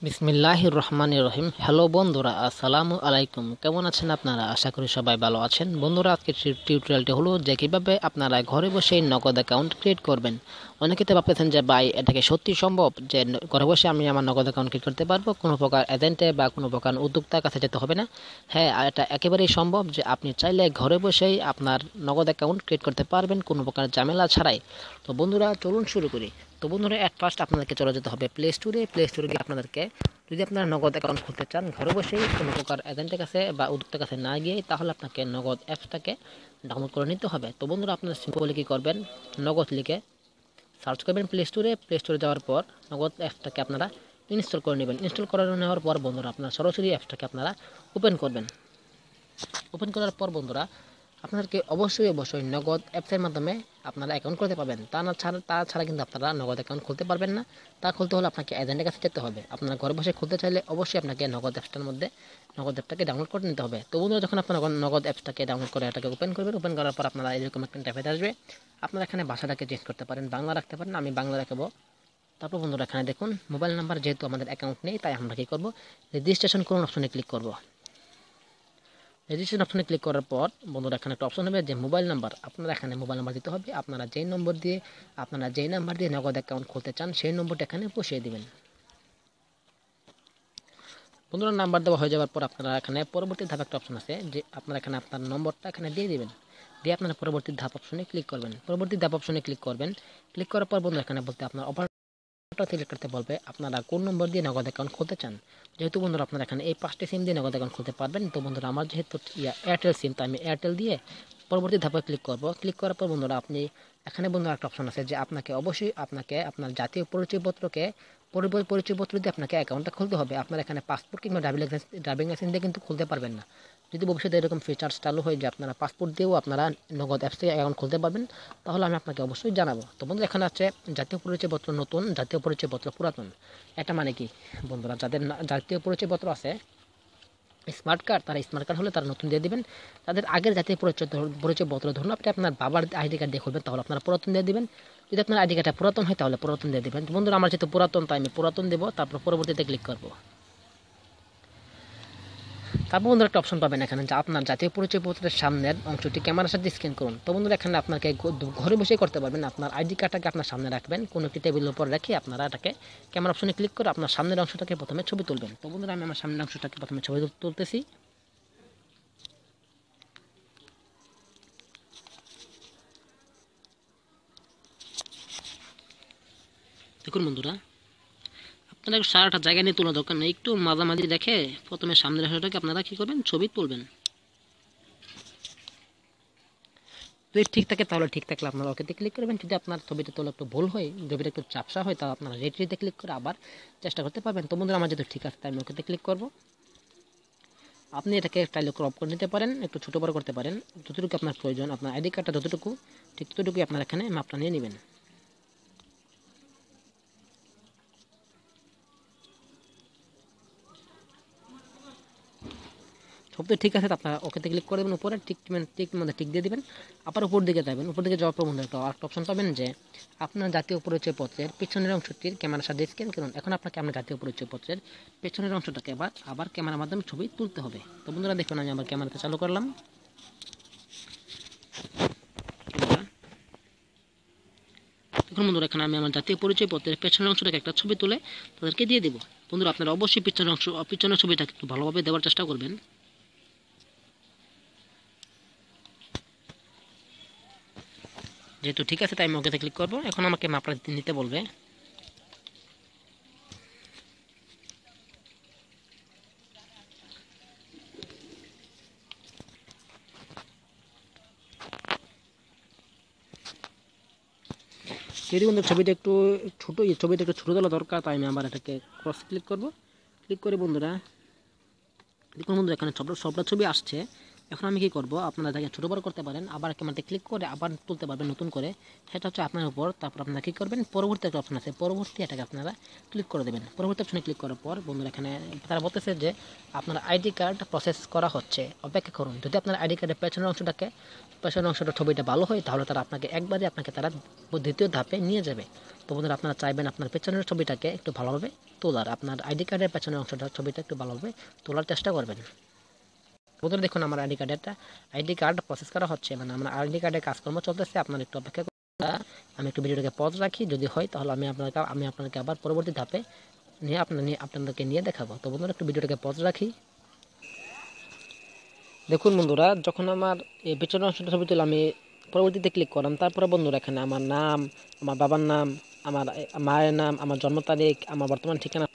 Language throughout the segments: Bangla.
বিসমিল্লাহির রহমানির রহিম। হ্যালো বন্ধুরা, আসসালামু আলাইকুম। কেমন আছেন আপনারা? আশা করি সবাই ভালো আছেন। বন্ধুরা, আজকের টিউটোরিয়ালটি হলো যে কিভাবে আপনারা ঘরে বসে নগদ অ্যাকাউন্ট ক্রিয়েট করবেন। অনেকে তো ভাবতেছেন যে ভাই, এটা কি সত্যি সম্ভব যে ঘরে বসে আমি আমার নগদ অ্যাকাউন্ট ক্রিয়েট করতে পারবো, কোনো প্রকার এজেন্টে বা কোনো প্রকার উদ্যোক্তার কাছে যেতে হবে না? হ্যাঁ, এটা একেবারেই সম্ভব যে আপনি চাইলে ঘরে বসেই আপনার নগদ অ্যাকাউন্ট ক্রিয়েট করতে পারবেন কোনো প্রকার ঝামেলা ছাড়াই। তো বন্ধুরা, চলুন শুরু করি। তো বন্ধুরা, অ্যাট ফার্স্ট আপনাদেরকে চলে যেতে হবে প্লে স্টোরে গিয়ে আপনাদেরকে, যদি আপনারা নগদ অ্যাকাউন্ট খুলতে চান ঘরে বসেই কোনো প্রকার এজেন্টের কাছে বা উদ্যোক্তার কাছে না গিয়ে, তাহলে আপনাকে নগদ অ্যাপসটাকে ডাউনলোড করে নিতে হবে। তো বন্ধুরা, আপনারা সিম্পলি কী করবেন, নগদ লিখে সার্চ করবেন প্লে স্টোরে যাওয়ার পর নগদ অ্যাপসটাকে আপনারা ইনস্টল করে নেবেন। ইনস্টল করে নেওয়ার পর বন্ধুরা, আপনারা সরাসরি অ্যাপসটাকে আপনারা ওপেন করবেন। ওপেন করার পর বন্ধুরা, আপনাদেরকে অবশ্যই নগদ অ্যাপসের মাধ্যমে আপনারা অ্যাকাউন্ট করতে পারবেন। তাছাড়া কিন্তু আপনারা নগদ অ্যাকাউন্ট খুলতে পারবেন না। তা খুলতে হলে আপনাকে এজেন্টের কাছে যেতে হবে। আপনারা ঘরে বসে খুলতে চাইলে অবশ্যই আপনাকে নগদ অ্যাপসটার মধ্যে নগদ অ্যাপটাকে ডাউনলোড করে নিতে হবে। তো বন্ধুরা, যখন আপনারা নগদ অ্যাপসটাকে ডাউনলোড করে এটাকে ওপেন করবেন, ওপেন করার পর আপনারা এরকম একটা ইন্টারফেস আসবে। আপনারা এখানে ভাষাটাকে চেঞ্জ করতে পারেন, বাংলা রাখতে পারেন, আমি বাংলা রাখবো। তারপর বন্ধুরা, এখানে দেখুন মোবাইল নাম্বার, যেহেতু আমাদের অ্যাকাউন্ট নেই তাই আমরা কী করবো, রেজিস্ট্রেশন করুন অপশনে ক্লিক করব। রেজিস্ট্রেশন অপশনে ক্লিক করার পর বন্ধুরা, এখানে একটা অপশন হবে যে মোবাইল নাম্বার। আপনারা এখানে মোবাইল নাম্বার দিতে হবে। আপনারা যেই নাম্বার দিয়ে নগদ অ্যাকাউন্ট খুলতে চান সেই নম্বরটা এখানে বসিয়ে দিবেন। বন্ধুরা, নাম্বার দেওয়া হয়ে যাওয়ার পর আপনারা এখানে পরবর্তী ধাপ একটা অপশন আছে, যে আপনারা এখানে আপনার নম্বরটা এখানে দিয়ে দিবেন। দিয়ে আপনারা পরবর্তী ধাপ অপশনে ক্লিক করবেন। ক্লিক করার পর বন্ধুরা, এখানে বলতে আপনার সিলেক্ট করতে বলবে আপনারা কোন নম্বর দিয়ে নগদ অ্যাকাউন্ট খুলতে চান। যেহেতু বন্ধুরা আপনারা এখানে এই 5টি সিম দিয়ে নগদ অ্যাকাউন্ট খুলতে পারবেন, তো বন্ধুরা আমার যেহেতু এয়ারটেল সিম, তো আমি এয়ারটেল দিয়ে পরবর্তী ধাপে ক্লিক করব। ক্লিক করার পর বন্ধুরা, আপনি এখানে বন্ধুরা একটা অপশন আছে যে আপনাকে আপনার জাতীয় পরিচয়পত্র দিয়ে আপনাকে অ্যাকাউন্টটা খুলতে হবে। আপনার এখানে পাসপোর্ট কিংবা ড্রাইভিং লাইসেন্স দিয়ে কিন্তু খুলতে পারবেন না। যদি ভবিষ্যতে এরকম ফিচার্স চালু হয় যে আপনারা পাসপোর্ট দিয়েও আপনারা নগদ অ্যাপস থেকে অ্যাকাউন্ট খুলতে পারবেন, তাহলে আমি আপনাকে অবশ্যই জানাবো। তো বন্ধুরা, এখানে আছে জাতীয় পরিচয়পত্র নতুন, জাতীয় পরিচয়পত্র পুরাতন। এটা মানে কি বন্ধুরা, যাদের জাতীয় পরিচয়পত্র আছে স্মার্ট কার্ড, তারা স্মার্ট কার্ড হলে তারা নতুন দিয়ে দিবেন। তাদের আগের জাতীয় পরিচয়পত্র ধরুন আপনি আপনার বাবার আইডি কার্ড দিয়ে খুলবেন, তাহলে আপনারা পুরাতন দিয়ে দিবেন। যদি আপনার আইডি কার্ডটা পুরাতন হয় তাহলে পুরাতন দিয়ে দিবেন। বন্ধুরা, আমার যেহেতু পুরাতন তাই আমি পুরাতন দেবো, তারপর পরবর্তীতে ক্লিক করবো। তারপর বন্ধুরা, একটা অপশন পাবেন এখানে যে আপনার জাতীয় পরিচয়পত্রের সামনের অংশটি ক্যামেরার সাথে স্ক্যান করুন। তো বন্ধুরা, এখানে আপনাকে ঘরে বসেই করতে পারবেন। আপনার আইডি কার্ডটাকে আপনার সামনে রাখবেন, কোনো একটি টেবিলের উপর রেখে আপনারা এটাকে ক্যামেরা অপশনে ক্লিক করে আপনার সামনের অংশটাকে প্রথমে ছবি তুলবেন। তো বন্ধুরা, আমি আমার সামনের অংশটাকে প্রথমে ছবি তুলতেছি। দেখুন বন্ধুরা, আপনারা সারাটা জায়গা নিয়ে তোলা দরকার নেই, একটু মাঝামাঝি রেখে প্রথমে সামনের অংশটাকে আপনারা কী করবেন, ছবি তুলবেন। যদি ঠিক থাকে তাহলে ঠিক থাকলে আপনারা ওকেতে ক্লিক করবেন। যদি আপনার ছবিটা তোলা একটু ভুল হয়, ছবিটা একটু চাপসা হয়, তাহলে আপনারা রেটিতে ক্লিক করে আবার চেষ্টা করতে পারবেন। তো বন্ধুরা, আমার যেহেতু ঠিক আছে তাই আমি ওকেতে ক্লিক করব। আপনি এটাকে স্টাইলে ক্রপ করে নিতে পারেন, একটু ছোটো বড় করতে পারেন, যতটুকু আপনার প্রয়োজন। আপনার আইডি কার্ডটা যতটুকু ঠিক ততটুকুই আপনার এখানে মাপটা নিয়ে নেবেন। সব তো ঠিক আছে, আপনারা ওকেতে ক্লিক করে দেবেন। উপরে টিক দিয়ে দেবেন। আবার উপর দিকে যাবেন। উপর দিকে যাওয়ার পর বন্ধুরা, একটা অপশন পাবেন যে আপনার জাতীয় পরিচয়পত্রের পেছনের অংশটির ক্যামেরার সাথে স্ক্যান করুন। এখন আপনাকে আপনার জাতীয় পরিচয়পত্রের পেছনের অংশটাকে আবার ক্যামেরার মাধ্যমে ছবি তুলতে হবে। তো বন্ধুরা, দেখুন আমি আবার ক্যামেরাতে চালু করলাম। এখন বন্ধুরা, এখানে আমি আমার জাতীয় পরিচয়পত্রের পেছনের অংশটাকে একটা ছবি তুলে তাদেরকে দিয়ে দেবো। বন্ধুরা, আপনারা অবশ্যই পিছনের ছবিটাকে একটু ভালোভাবে দেওয়ার চেষ্টা করবেন। যেহেতু ঠিক আছে তাই আমি ওকেতে ক্লিক করবো। এখন আমাকে মাপটা নিতে বলবে। যদি বন্ধু ছবিটা একটু ছোটো তোলা দরকার, তাই আমি আবার এটাকে ক্রস ক্লিক করব। ক্লিক করে বন্ধুরা, দেখুন বন্ধুরা, এখানে সবটা ছবি আসছে। এখন আমি কি করব, আপনারা যাকে ছোটো বড় করতে পারেন, আবার ক্যামেরাতে ক্লিক করে আবার তুলতে পারবেন নতুন করে, সেটা হচ্ছে আপনার উপর। তারপর আপনারা কী করবেন, পরবর্তী একটা অপশন আছে, পরবর্তী এটাকে আপনারা ক্লিক করে দেবেন। পরবর্তী অপশনে ক্লিক করার পর বন্ধুরা এখানে তারা বলতেছে যে আপনার আইডি কার্ড প্রসেস করা হচ্ছে, অপেক্ষা করুন। যদি আপনার আইডি কার্ডের পেছনের অংশটা ছবিটা ভালো হয়, তাহলে তারা আপনাকে তারা দ্বিতীয় ধাপে নিয়ে যাবে। তো বন্ধুরা আপনারা চাইবেন আপনার পেছনের ছবিটাকে একটু ভালোভাবে তোলার, আপনার আইডি কার্ডের পেছনের ছবিটা একটু ভালোভাবে তোলার চেষ্টা করবেন। বন্ধুরা দেখুন আমার আইডি কার্ড প্রসেস করা হচ্ছে, মানে আমার আইডি কার্ডের কাজকর্ম চলতেছে। আপনার একটু অপেক্ষা করুন। আমি একটু ভিডিওটাকে পজ রাখি, যদি হয় তাহলে আমি আপনাকে আবার পরবর্তী ধাপে আপনাদেরকে নিয়ে দেখাবো। তো বন্ধুরা একটু ভিডিওটাকে পজ রাখি। দেখুন বন্ধুরা, যখন আমার এই পেছনের অংশটা ছবি তুলে আমি পরবর্তীতে ক্লিক করলাম, তারপরে বন্ধুরা এখানে আমার নাম, আমার বাবার নাম, আমার মায়ের নাম, আমার জন্ম তারিখ, আমার বর্তমান ঠিকানা,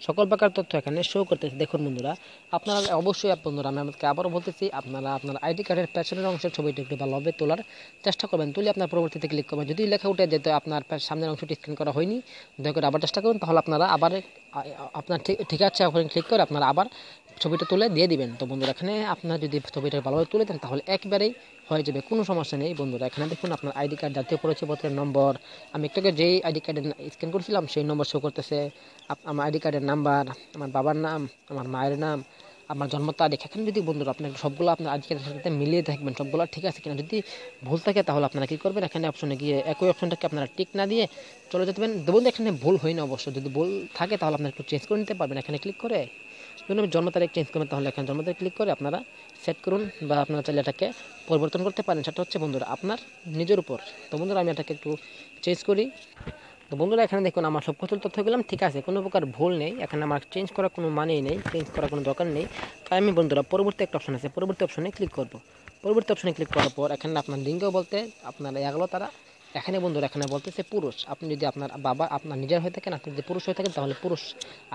সকল প্রকার তথ্য এখানে শো করতেছে। দেখুন বন্ধুরা, আপনারা অবশ্যই বন্ধুরা আমি আমাকে আবারও বলতেছি, আপনারা আপনার আইডি কার্ডের পেছনের অংশের ছবিটা একটু ভালোভাবে তোলার চেষ্টা করবেন। তুলে আপনার পরবর্তীতে ক্লিক করবেন। যদি লেখা উঠে যেত আপনার সামনের অংশটি স্ক্যান করা হয়নি, দয়া করে আবার চেষ্টা করুন। তাহলে আপনারা আবার আপনার ঠিক আছে ওখানে ক্লিক করে আপনারা আবার ছবিটা তুলে দিয়ে দিবেন। তো বন্ধুরা এখানে আপনারা যদি ছবিটা ভালোভাবে তুলে দেন তাহলে একবারেই হয়ে যাবে, কোনো সমস্যা নেই। বন্ধুরা এখানে দেখুন আপনার আইডি কার্ড, জাতীয় পরিচয়পত্রের নম্বর, আমি একটু আগে যেই আইডি কার্ডের স্ক্যান করেছিলাম সেই নম্বর শো করতেছে, আমার আইডি কার্ডের নাম্বার, আমার বাবার নাম, আমার মায়ের নাম, আমার জন্ম তারিখ। এখানে যদি বন্ধুরা আপনার সবগুলো আপনার আইডি কার্ডের সাথে মিলিয়ে দেখবেন সবগুলো ঠিক আছে কিনা। যদি ভুল থাকে তাহলে আপনারা কী করবেন, এখানে অপশনে গিয়ে একই অপশনটাকে আপনারা টিক না দিয়ে চলে যেতে পারেন। দেখুন এখানে ভুল হয় না অবশ্য, যদি ভুল থাকে তাহলে আপনারা একটু চেঞ্জ করে নিতে পারবেন এখানে ক্লিক করে। ধরুন আমি জন্ম তারিখ চেঞ্জ করবেন, তাহলে এখানে জন্ম তারিখ ক্লিক করে আপনারা সেট করুন, বা আপনারা চাইলে এটাকে পরিবর্তন করতে পারেন। সেটা হচ্ছে বন্ধুরা আপনার নিজের উপর। তো বন্ধুরা আমি এটাকে একটু চেঞ্জ করি। তো বন্ধুরা এখানে দেখুন আমার সব কিছু তথ্য গেলাম ঠিক আছে, কোনো প্রকার ভুল নেই। এখানে আমার চেঞ্জ করার কোনো মানেই নেই, চেঞ্জ করার কোনো দরকার নেই। তাই আমি বন্ধুরা পরবর্তী একটা অপশন আছে, পরবর্তী অপশনে ক্লিক করব। পরবর্তী অপশনে ক্লিক করার পর এখানে আপনার লিঙ্গ বলতে আপনার এগুলো তারা এখানে বন্ধুরা এখানে বলতেছে পুরুষ। আপনি যদি আপনার বাবা আপনার নিজের হয়ে থাকেন, আপনি যদি পুরুষ হয়ে থাকেন তাহলে পুরুষ।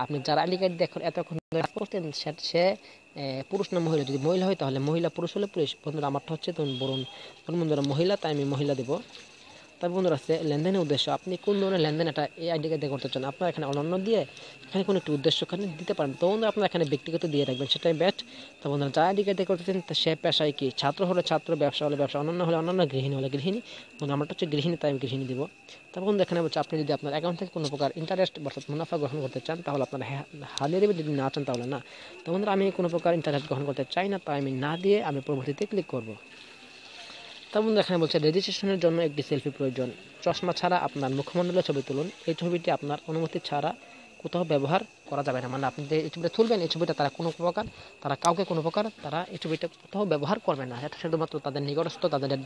আপনি যারা আইডি কার্ড দেখুন এতক্ষণ করতেন সে পুরুষ না মহিলা, যদি মহিলা হয় তাহলে মহিলা, পুরুষ হলে পুরুষ। বন্ধুরা আমারটা হচ্ছে বরুণ বন্ধুরা মহিলা, তাই আমি মহিলা দেবো। তারপর বন্ধুরা আছে লেনদেনের উদ্দেশ্য, আপনি কোন ধরনের লেনদেন এটা এই আইডি কার্ড দিয়ে করতে চান, আপনার এখানে অনন্য দিয়ে এখানে কোনো একটি উদ্দেশ্য এখানে দিতে পারেন। তো বন্ধুরা আপনার এখানে ব্যক্তিগত দিয়ে রাখবেন, সেটাই বেস্ট। তো বন্ধুরা যা আইডি কার্ড দিয়ে করতেছেন সে পেশায় কি, ছাত্র হলে ছাত্র, ব্যবসা হলে ব্যবসা, অনন্য হলে অনন্য, গৃহিণী হলে গৃহিণী। বন্ধু আমারটা হচ্ছে গৃহিণী, তাই আমি গৃহিণী দিব। তারপর বন্ধু এখানে বলছে আপনি যদি আপনার অ্যাকাউন্ট থেকে কোনো প্রকার ইন্টারেস্ট অর্থাৎ মুনাফা গ্রহণ করতে চান তাহলে আপনারা হারিয়ে দেবেন, যদি না চান তাহলে না। তো বন্ধুরা আমি কোনো প্রকার ইন্টারেস্ট গ্রহণ করতে চাই না, তাই আমি না দিয়ে আমি পরবর্তীতে ক্লিক করব। তার বন্ধু এখানে বলছে রেজিস্ট্রেশনের জন্য একটি সেলফি প্রয়োজন, চশমা ছাড়া আপনার মুখমণ্ডলের ছবি তুলুন। এই ছবিটি আপনার অনুমতি ছাড়া কোথাও ব্যবহার করা যাবে না, মানে আপনি যে এই ছবিটা তুলবেন এই ছবিটা তারা কাউকে কোনো প্রকার তারা এই ছবিটা কোথাও ব্যবহার করবে না, এটা শুধুমাত্র তাদের নিকটস্থ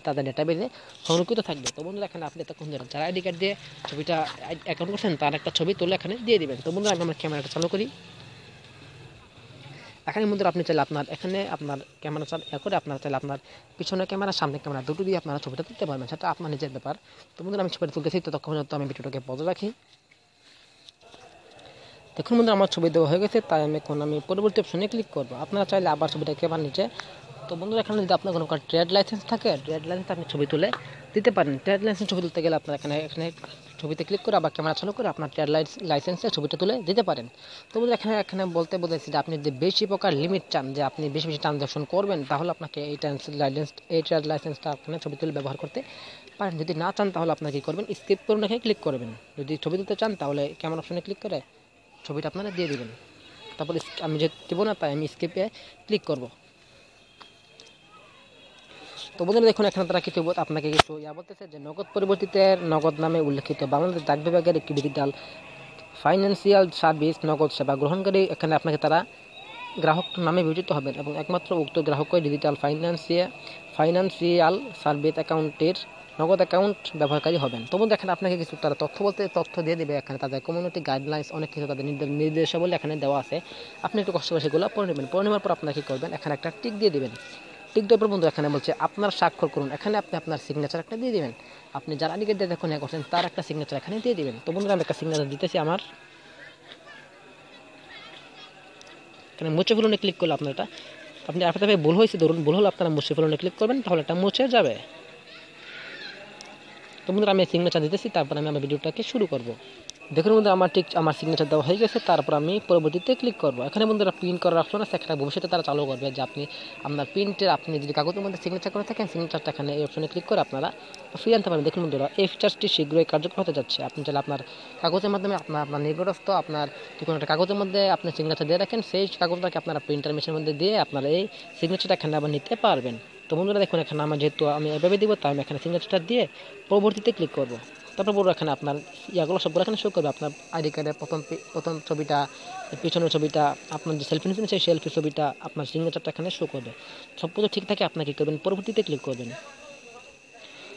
তাদের ডেটাবেজে সংরক্ষিত থাকবে। তো বন্ধুরা এখানে আপনি এতক্ষণ যারা আইডি কার্ড দিয়ে ছবিটা অ্যাকাউন্ট করছেন তার একটা ছবি তুলে এখানে দিয়ে দিবেন। তো বন্ধুরা আমি আমার ক্যামেরাটা চালু করি। এখানে মধ্যে আপনি চাইলে আপনার ক্যামেরা করে আপনারা চাইলে আপনার পিছনের ক্যামেরা সামনের ক্যামেরা দুটো দিয়ে আপনারা ছবিটা তুলতে পারবেন, সেটা আপনার নিজের ব্যাপার। তো বন্ধুরা আমি ছবিটা তুলতেছি, তো তখন আমি ভিডিওটাকে পজ রাখি। দেখুন বন্ধুরা আমার ছবি দেওয়া হয়ে গেছে, তাই আমি পরবর্তী অপশনে ক্লিক করবো। আপনারা চাইলে আবার ছবিটাকে আবার নিচে। তো বন্ধুরা এখানে যদি আপনার কোনো ট্রেড লাইসেন্স থাকে, ট্রেড লাইসেন্স আপনি ছবি তুলে দিতে পারেন। ট্রেড লাইসেন্স ছবি তুলতে গেলে আপনার এখানে ছবিতে ক্লিক করে আবার ক্যামেরা চালু করে আপনার ট্রেড লাইসেন্সের ছবিটা তুলে দিতে পারেন। তো বন্ধুরা এখানে বলতেছি যে আপনি যদি বেশি প্রকার লিমিট চান, যে আপনি বেশি ট্রানজাকশন করবেন, তাহলে আপনাকে এই ট্রেড লাইসেন্সটা আপনার ছবি তুলে ব্যবহার করতে পারেন। যদি না চান তাহলে আপনার কী করবেন, স্কিপ করুন, এখানে ক্লিক করবেন। যদি ছবি তুলতে চান তাহলে ক্যামেরা অপশনে ক্লিক করে ছবিটা আপনারা দিয়ে দেবেন। তারপর আমি যে দেবো না, তাই আমি স্কিপে ক্লিক করব। তো বন্ধুরা দেখুন এখানে তারা আপনাকে কিছু বলতেছে যে নগদ পরিবর্তিতে নগদ নামে উল্লেখিত বাংলাদেশ ডাক বিভাগের একটি ডিজিটাল ফাইন্যান্সিয়াল সার্ভিস নগদ সেবা গ্রহণকারী। এখানে আপনাকে তারা গ্রাহক নামে বিবেচিত হবেন এবং একমাত্র উক্ত গ্রাহকই ডিজিটাল ফাইন্যান্সিয়াল সার্ভিস অ্যাকাউন্টের নগদ অ্যাকাউন্ট ব্যবহারকারী হবেন। তবু দেখেন আপনাকে কিছু তারা তথ্য দিয়ে দেবে। এখানে তাদের কমিউনিটি গাইডলাইন্স অনেক কিছু তাদের নির্দেশাবলী এখানে দেওয়া আছে, আপনি একটু কষ্ট করে সেগুলো পড়ে নেবেন। পড়ে নেওয়ার পর আপনারা কী করবেন, এখানে একটা টিক দিয়ে দেবেন। টিক দেওয়ার পর বন্ধু এখানে বলছে আপনার স্বাক্ষর করুন, এখানে আপনি আপনার সিগনেচার একটা দিয়ে দিবেন। আপনি যারা আইডি কার্ড দিয়ে দেখুন করছেন তার একটা সিগনেচার এখানে দিয়ে দিবেন। তো বন্ধুরা আমি একটা সিগনেচার দিতেছি আমার। এখানে মুছে ফেলুনে ক্লিক করলে আপনার এটা আপনার ভুল হয়েছে, ধরুন ভুল হলে আপনারা মুছে ফেলুনে ক্লিক করবেন, তাহলে এটা মুছে যাবে। তো বন্ধুরা আমি সিগনেচার দিতেছি, তারপর আমি আমার ভিডিওটাকে শুরু করব। দেখুন বন্ধুরা আমার ঠিক আমার সিগনেচার দেওয়া হয়ে গেছে। তারপর আমি পরবর্তীতে ক্লিক করব। এখানে বন্ধুরা প্রিন্ট করার অপশন আছে, একটা ভবিষ্যতে তারা চালু করবে যে আপনি আপনার প্রিন্টের আপনি যদি কাগজের মধ্যে সিগনেচার করে থাকেন, সিগনেচারটা এখানে এই অপশনে ক্লিক করে আপনারা ফিরিয়ে আনতে পারেন। দেখুন বন্ধুরা এই ফিচারটি শীঘ্রই কার্যকর হতে যাচ্ছে। আপনি চাইলে আপনার কাগজের মাধ্যমে আপনার নিকটস্থ আপনার যে কোনো একটা কাগজের মধ্যে আপনি সিগনেচার দিয়ে রাখেন, সেই কাগজটাকে আপনারা প্রিন্টার মেশিনের মধ্যে দিয়ে আপনারা এই সিগনেচারটা এখানে আবার নিতে পারবেন। তো বন্ধুরা দেখুন এখানে আমার যেহেতু আমি এভাবে দিব, তাই আমি এখানে সিগনেচারটা দিয়ে পরবর্তীতে ক্লিক করব। তারপর বড় এখানে আপনার ইয়াগুলো সবগুলো এখানে শো করবে। আপনার আইডি কার্ডের প্রথম ছবিটা, পিছনের ছবিটা, আপনার যে সেলফি নিয়েছেন সেই সেলফি ছবিটা, আপনার সিগনেচারটা এখানে শো করবে। সব কিছু ঠিক থাকে আপনার কী করবেন, পরবর্তীতে ক্লিক করবেন।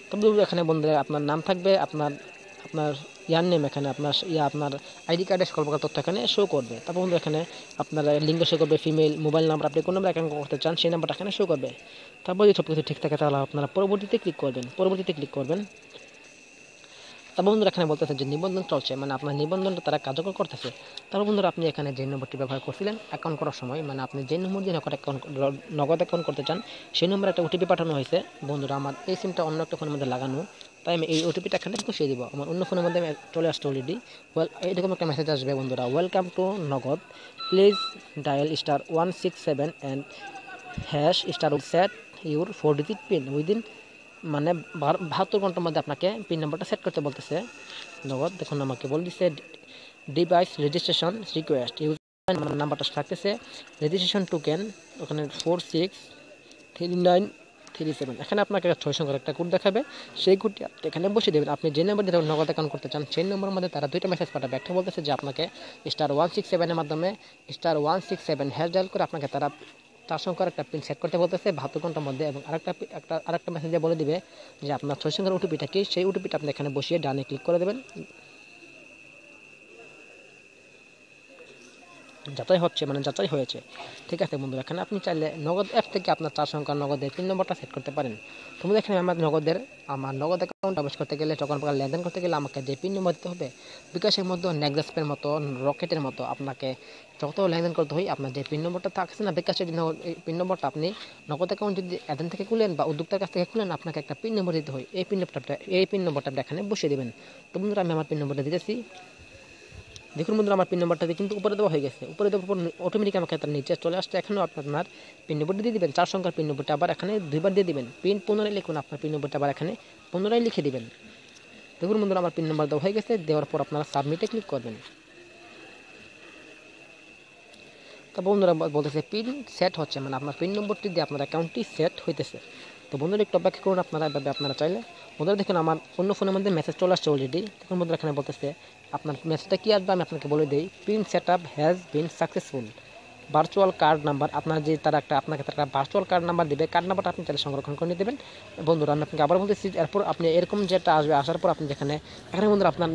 তবে এখানে বন্ধুরা আপনার নাম থাকবে, আপনার আপনার ইয়ার নেম, এখানে আপনার আইডি কার্ডের সকল প্রকার তথ্য এখানে শো করবে। তারপর বন্ধু এখানে আপনার লিঙ্গ শো করবে, ফিমেল, মোবাইল নাম্বার, আপনি কোন নাম্বার অ্যাকাউন্ট করতে চান সেই নাম্বারটা এখানে শো করবে। তারপর যদি সব কিছু ঠিক থাকে তাহলে আপনারা পরবর্তীতে ক্লিক করবেন। তারপর বন্ধুরা এখানে বলতেছে যে নিবন্ধন চলছে, মানে আপনার নিবন্ধনটা তারা কার্যকর করতেছে। তারপর বন্ধুরা আপনি এখানে যে নম্বরটি ব্যবহার করছিলেন অ্যাকাউন্ট করার সময়, মানে আপনি যে নম্বর দিয়ে নগদ অ্যাকাউন্ট করতে চান সেই নম্বরে একটা ওটিপি পাঠানো হয়েছে। বন্ধুরা আমার এই সিমটা অন্য একটা ফোনের মধ্যে লাগানো, তাই আমি এই ওটিপিটা এখানে বসিয়ে দিব। আমার অন্য ফোনের মধ্যে চলে আসছে অলরেডি। এরকম একটা মেসেজ আসবে বন্ধুরা, ওয়েলকাম টু নগদ, please dial *167 and # set your 4 digit pin within, মানে 72 ঘন্টার মধ্যে আপনাকে পিন নাম্বারটা সেট করতে বলতেছে নগদ। দেখুন আমাকে বলে দিচ্ছে ডিভাইস রেজিস্ট্রেশন রিকোয়েস্ট, ইউজার নাম্বারটা থাকতেছে রেজিস্ট্রেশন টোকেন, ওখানে 463937। এখানে আপনাকে 6 সংখ্যার একটা কোড দেখাবে, সেই কোডটি এখানে বসিয়ে দেবেন। আপনি যে নাম্বার দিয়ে নগদ অ্যাকাউন্ট করতে চান সেই নম্বরের মধ্যে তারা দুইটা মেসেজ পাঠাবে। একটা বলতেছে যে আপনাকে *167 এর মাধ্যমে *167 ডায়াল করে আপনাকে তারা 4 সংখ্যার একটা পিন সেট করতে বলতেছে 72 ঘন্টার মধ্যে, এবং আরেকটা মেসেজে বলে দিবে যে আপনার 6 সংখ্যার ওটিপিটা কি, সেই ওটিপিটা আপনি এখানে বসিয়ে ডানে ক্লিক করে দেবেন। যাচাই হচ্ছে, মানে যাচাই হয়েছে, ঠিক আছে বন্ধুরা। এখানে আপনি চাইলে নগদ অ্যাপ থেকে আপনার 4 সংখ্যার নগদের পিন নম্বরটা সেট করতে পারেন। তুমি এখানে আমার নগদ অ্যাকাউন্ট প্রবেশ করতে গেলে, যখন প্রকার লেনদেন করতে গেলে আমাকে যে পিন নম্বর দিতে হবে, বিকাশের মতো, নেক্সাসপের মতো, রকেটের মতো আপনাকে যত লেনদেন করতে হয় আপনার যে পিন নম্বরটা থাকছে না বিকাশের পিন নম্বরটা, আপনি নগদ অ্যাকাউন্ট যদি এজেন্ট থেকে খুলেন বা উদ্যোক্তার কাছ থেকে খুলেন, আপনাকে একটা পিন নম্বর দিতে হয়। এই পিন নম্বরটা আপনি এখানে বসিয়ে দেবেন। তো বন্ধুরা আমি আমার পিন নম্বরটা দিতেছি। দেখুন বন্ধুরা আমার পিন নম্বরটা কিন্তু উপরে দেওয়া হয়ে গেছে, উপরে দেওয়ার পর অটোমেটিক আমাকে তার নিচে চলে আসছে। এখানেও আপনার পিন নম্বরটা দিয়ে দিবেন, 4 সংখ্যার পিন নম্বরটা আবার এখানে 2বার দিয়ে দিবেন। পিন পুনরায় লিখুন, আপনার পিন নম্বরটা আবার এখানে পুনরায় লিখে দিবেন। দেখুন বন্ধুরা আমার পিন নম্বর দেওয়া হয়ে গেছে। দেওয়ার পর আপনারা সাবমিটে ক্লিক করবেন। তো বন্ধুরা বলতেছে পিন সেট হচ্ছে, মানে আপনার পিন নম্বরটি দিয়ে আপনার অ্যাকাউন্টটি সেট হইতেছে। তো বন্ধুরা একটু অপেক্ষা করুন, আপনারা চাইলে। বন্ধুরা দেখুন আমার অন্য ফোনের মধ্যে মেসেজ চলে আসছে অলরেডি। দেখুন বন্ধুরা এখানে বলতেছে আপনার মেসেজটা কি আসবে আমি আপনাকে বলে দিই। Pin set up has been successful, virtual card number, আপনার যে আপনাকে তারা ভার্চুয়াল কার্ড নাম্বার দেবে, কার্ড নাম্বারটা আপনি চাইলে সংরক্ষণ করে নিয়ে দেবেন। বন্ধুরা আমি আপনাকে আবার বলতেছি, এরপর আপনি এরকম যেটা আসবে, আসার পর আপনি এখানে বন্ধুরা আপনার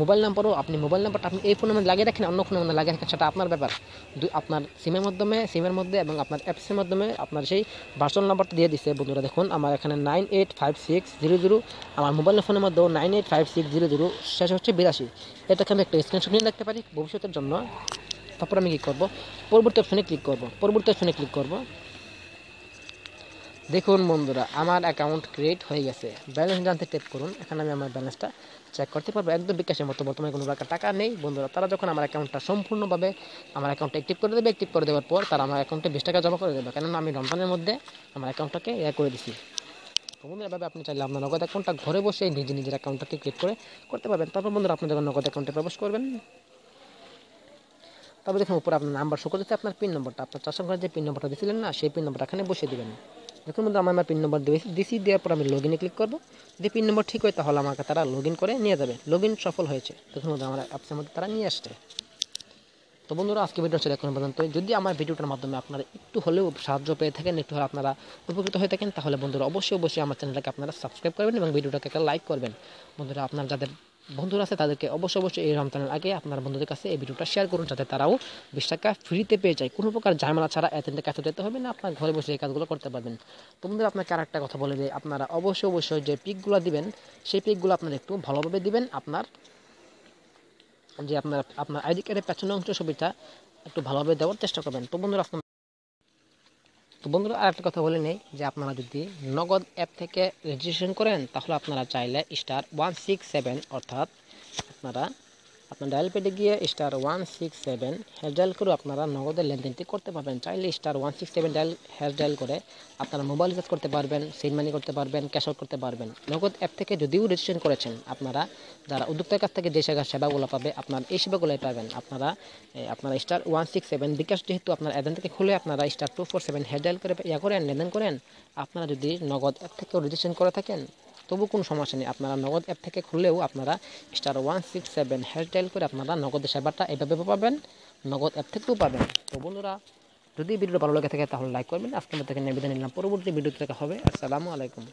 মোবাইল নাম্বারটা আপনি এই ফোনের মধ্যে লাগিয়ে রাখেন, অন্য ফোনের মধ্যে লাগিয়ে রাখেন, সেটা আপনার ব্যাপার। আপনার সিমের মধ্যে এবং আপনার অ্যাপসের মাধ্যমে আপনার সেই ভার্চুয়াল নাম্বারটা দিয়ে দিচ্ছে। বন্ধুরা দেখুন আমার এখানে 985600, আমার মোবাইল ফোনের মধ্যেও 985600 শেষ হচ্ছে 82। এটাকে আমি একটা স্ক্রিনশট নিয়ে রাখতে পারি ভবিষ্যতের জন্য। তারপর আমি কী করব, পরবর্তী অপশনে ক্লিক করব। দেখুন বন্ধুরা আমার অ্যাকাউন্ট ক্রিয়েট হয়ে গেছে। ব্যালেন্স জানতে ট্যাপ করুন, এখানে আমি আমার ব্যালেন্সটা চেক করতে পারবো। একদম বিকাশের মতো বর্তমানে কোনো প্রকার টাকা নেই বন্ধুরা। তারা যখন আমার অ্যাকাউন্টটা সম্পূর্ণভাবে আমার অ্যাকাউন্টটা অ্যাক্টিভ করে দেওয়ার পর তারা আমার অ্যাকাউন্টে 20 টাকা জমা করে দেবে, কেননা আমি রমজানের মধ্যে আমার অ্যাকাউন্টটাকে করে দিছি। তো বন্ধুরা এভাবে আপনি চাইলে আপনার নগদ অ্যাকাউন্টটা ঘরে বসে নিজের অ্যাকাউন্টটাকে ক্রিয়েট করতে পারবেন। তারপর বন্ধুরা আপনি যখন নগদ অ্যাকাউন্টে প্রবেশ করবেন, তারপর দেখুন উপরে আপনার নাম্বার শো করতেছে, আপনার পিন নম্বরটা, আপনার 4 সংখ্যার যে পিন নম্বরটা দিয়েছিলেন না, সেই পিন নম্বরটা এখানে বসিয়ে দেবেন। দেখুন বন্ধু আমার পিন নম্বর দিয়েছি, দেওয়ার পর আমি লগ ইনে ক্লিক করবো। যদি পিন নম্বর ঠিক হয় তাহলে আমাকে তারা লগ ইন করে নিয়ে যাবে। লগ ইন সফল হয়েছে, দেখুন বন্ধু আমার অ্যাপসের মধ্যে তারা নিয়ে আসছে। তো বন্ধুরা আজকে ভিডিও ছিল এখন পর্যন্ত। যদি আমার ভিডিওটার মাধ্যমে আপনারা একটু হলেও সাহায্য পেয়ে থাকেন, একটু হলে আপনারা উপকৃত হয়ে থাকেন, তাহলে বন্ধুরা অবশ্যই আমার চ্যানেলটাকে আপনারা সাবস্ক্রাইব করবেন এবং ভিডিওটাকে একটা লাইক করবেন। বন্ধুরা আপনার যাদের বন্ধুরা আছে তাদেরকে অবশ্যই এই রমজানের আগে আপনার বন্ধুদের কাছে এই ভিডিওটা শেয়ার করুন, যাতে তারাও 20 টাকা ফ্রিতে পেয়ে যায়। কোনো প্রকার ঝামেলা ছাড়া এজেন্টের কাছে যেতে হবে না, আপনার ঘরে বসে এই কাজগুলো করতে পারবেন। তো বন্ধুরা আপনাকে আরেকটা কথা বলে দিই, আপনারা অবশ্যই যে পিকগুলো দিবেন সেই পিকগুলো আপনারা একটু ভালোভাবে দিবেন। আপনার আইডি কার্ডের পেছনের অংশ ছবিটা একটু ভালোভাবে দেওয়ার চেষ্টা করবেন। তো বন্ধুরা আরেকটা কথা বলে নেই যে আপনারা যদি নগদ অ্যাপ থেকে রেজিস্ট্রেশন করেন তাহলে আপনারা চাইলে *167 অর্থাৎ আপনারা আপনার ডায়াল প্যাডে গিয়ে *167 হ্যাশ ডায়াল করে আপনারা নগদের লেনদেনটি করতে পারবেন। চাইলে *167 হ্যাশ ডায়াল করে আপনারা মোবাইল রিচার্জ করতে পারবেন, সিম মানি করতে পারবেন, ক্যাশ আউট করতে পারবেন। নগদ অ্যাপ থেকে যদিও রেজিস্ট্রেশন করেছেন, আপনারা যারা উদ্যোক্তার কাছ থেকে যে সেবাগুলো পাবে আপনার এই সেবাগুলোই পাবেন। আপনারা *167 বিকাশ যেহেতু আপনার এজেন্ট থেকে খুলে আপনারা *247 হ্যাশ ডায়াল করে করেন, লেনদেন করেন। আপনারা যদি নগদ অ্যাপ থেকেও রেজিস্ট্রেশন করে থাকেন তবু কোনো সমস্যা নেই, আপনারা নগদ অ্যাপ থেকে খুললেও আপনারা *167 হ্যাশ ডায়াল করে আপনারা নগদের সেবাটা এভাবে পাবেন, নগদ অ্যাপ থেকেও পাবেন। তো বন্ধুরা, যদি ভিডিওটা ভালো লেগে থাকে তাহলে লাইক করবেন। আজকের মতো এখানে বিদায় নিলাম, পরবর্তী ভিডিওতে দেখা হবে। আসসালামু আলাইকুম।